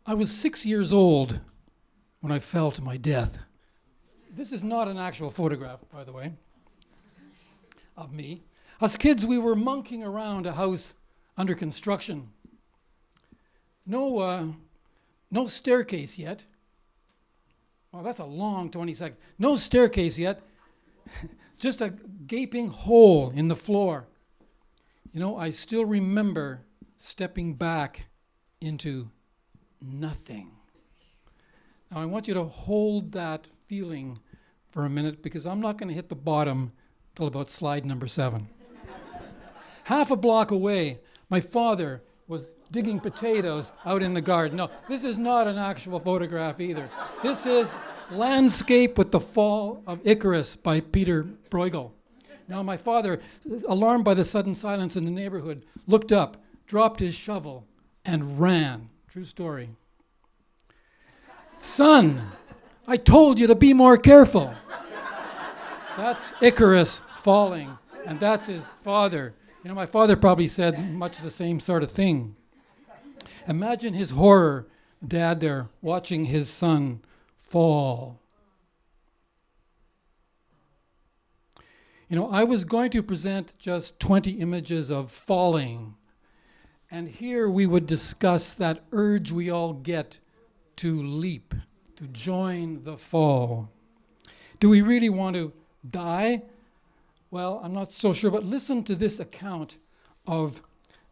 I was 6 years old when I fell to my death. This is not an actual photograph, by the way, of me. As kids, we were monkeying around a house under construction. No staircase yet. Oh, that's a long 20 seconds. No staircase yet. Just a gaping hole in the floor. You know, I still remember stepping back into nothing. Now I want you to hold that feeling for a minute, because I'm not going to hit the bottom till about slide number 7. Half a block away, my father was digging potatoes out in the garden. No, this is not an actual photograph either. This is Landscape with the Fall of Icarus by Peter Bruegel. Now my father, alarmed by the sudden silence in the neighborhood, looked up, dropped his shovel, and ran. True story. Son, I told you to be more careful. That's Icarus falling, and that's his father. You know, my father probably said much the same sort of thing. Imagine his horror, Dad there, watching his son fall. You know, I was going to present just 20 images of falling, and here we would discuss that urge we all get to leap, to join the fall. Do we really want to die? Well, I'm not so sure, but listen to this account of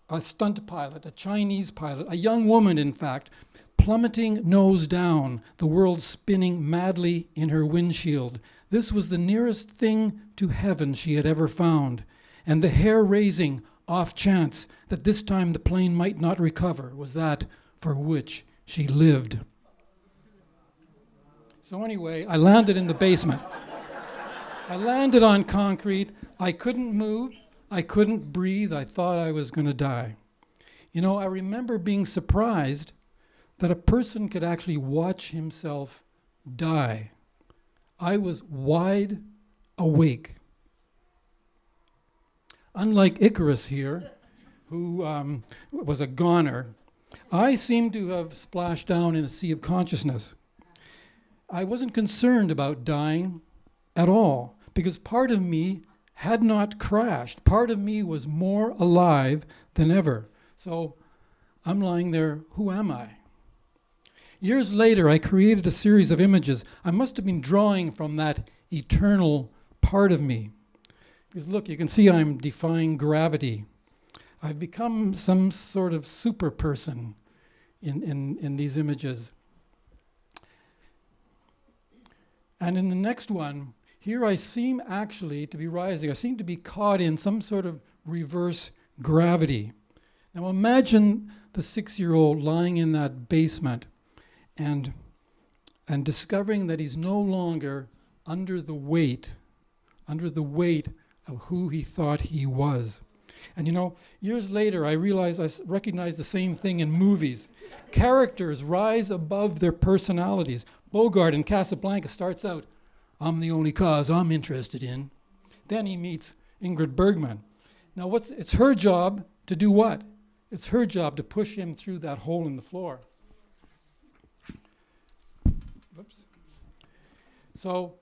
a stunt pilot, a Chinese pilot, a young woman, in fact, plummeting nose down, the world spinning madly in her windshield. This was the nearest thing to heaven she had ever found, and the hair-raising off chance that this time the plane might not recover was that for which she lived. So anyway, I landed in the basement. I landed on concrete. I couldn't move. I couldn't breathe. I thought I was going to die. You know, I remember being surprised that a person could actually watch himself die. I was wide awake. Unlike Icarus here, who was a goner, I seemed to have splashed down in a sea of consciousness. I wasn't concerned about dying at all, because part of me had not crashed. Part of me was more alive than ever. So I'm lying there, who am I? Years later, I created a series of images. I must have been drawing from that eternal part of me. Because look, you can see I'm defying gravity. I've become some sort of super person in these images. And in the next one, here I seem actually to be rising. I seem to be caught in some sort of reverse gravity. Now imagine the 6-year-old lying in that basement and discovering that he's no longer under the weight of who he thought he was. And you know, years later, I realized I recognized the same thing in movies. Characters rise above their personalities. Bogart in Casablanca starts out, I'm the only cause I'm interested in. Then he meets Ingrid Bergman. Now it's her job to do what? It's her job to push him through that hole in the floor. Whoops. So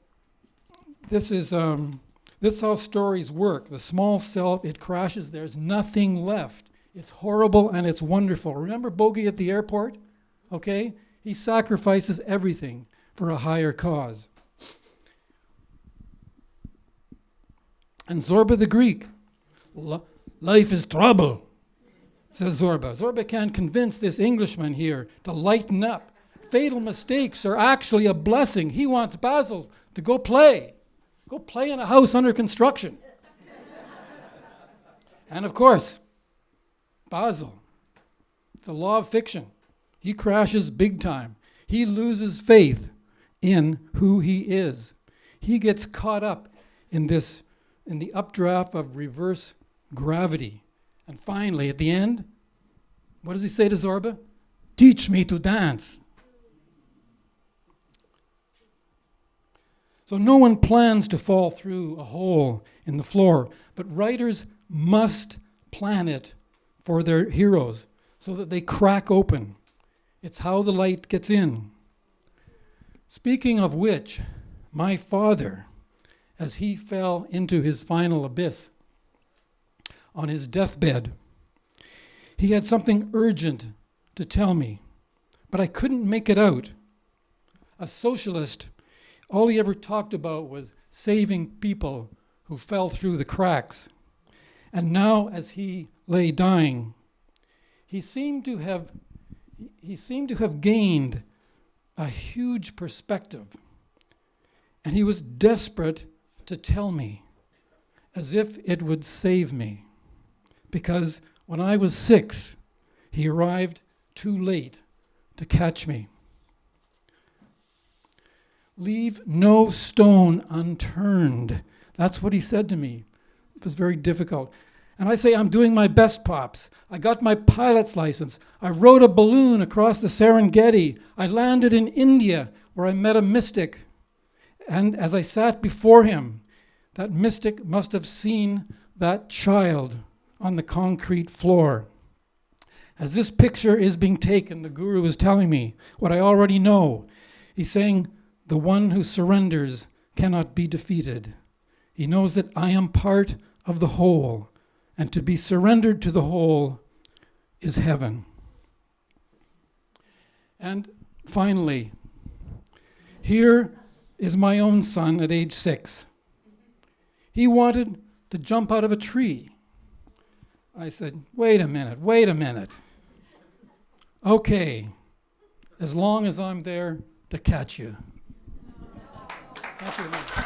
this is how stories work. The small self, it crashes, there's nothing left. It's horrible and it's wonderful. Remember Bogey at the airport? Okay? He sacrifices everything for a higher cause. And Zorba the Greek, life is trouble, says Zorba. Zorba can't convince this Englishman here to lighten up. Fatal mistakes are actually a blessing. He wants Basil to go play. Go play in a house under construction. And of course, Basil, it's a law of fiction. He crashes big time. He loses faith in who he is. He gets caught up in the updraft of reverse gravity. And finally, at the end, what does he say to Zorba? Teach me to dance. So no one plans to fall through a hole in the floor, but writers must plan it for their heroes so that they crack open It's how the light gets in. Speaking of which, my father, as he fell into his final abyss on his deathbed, he had something urgent to tell me, but I couldn't make it out. A socialist, all he ever talked about was saving people who fell through the cracks. And now, as he lay dying, he seemed to have gained a huge perspective. And he was desperate to tell me, as if it would save me. Because when I was 6, he arrived too late to catch me. Leave no stone unturned. That's what he said to me. It was very difficult. And I say, I'm doing my best, Pops. I got my pilot's license. I rode a balloon across the Serengeti. I landed in India, where I met a mystic. And as I sat before him, that mystic must have seen that child on the concrete floor. As this picture is being taken, the guru is telling me what I already know. He's saying, the one who surrenders cannot be defeated. He knows that I am part of the whole, and to be surrendered to the whole is heaven. And finally, here is my own son at age 6. He wanted to jump out of a tree. I said, wait a minute. Okay, as long as I'm there to catch you. Thank you.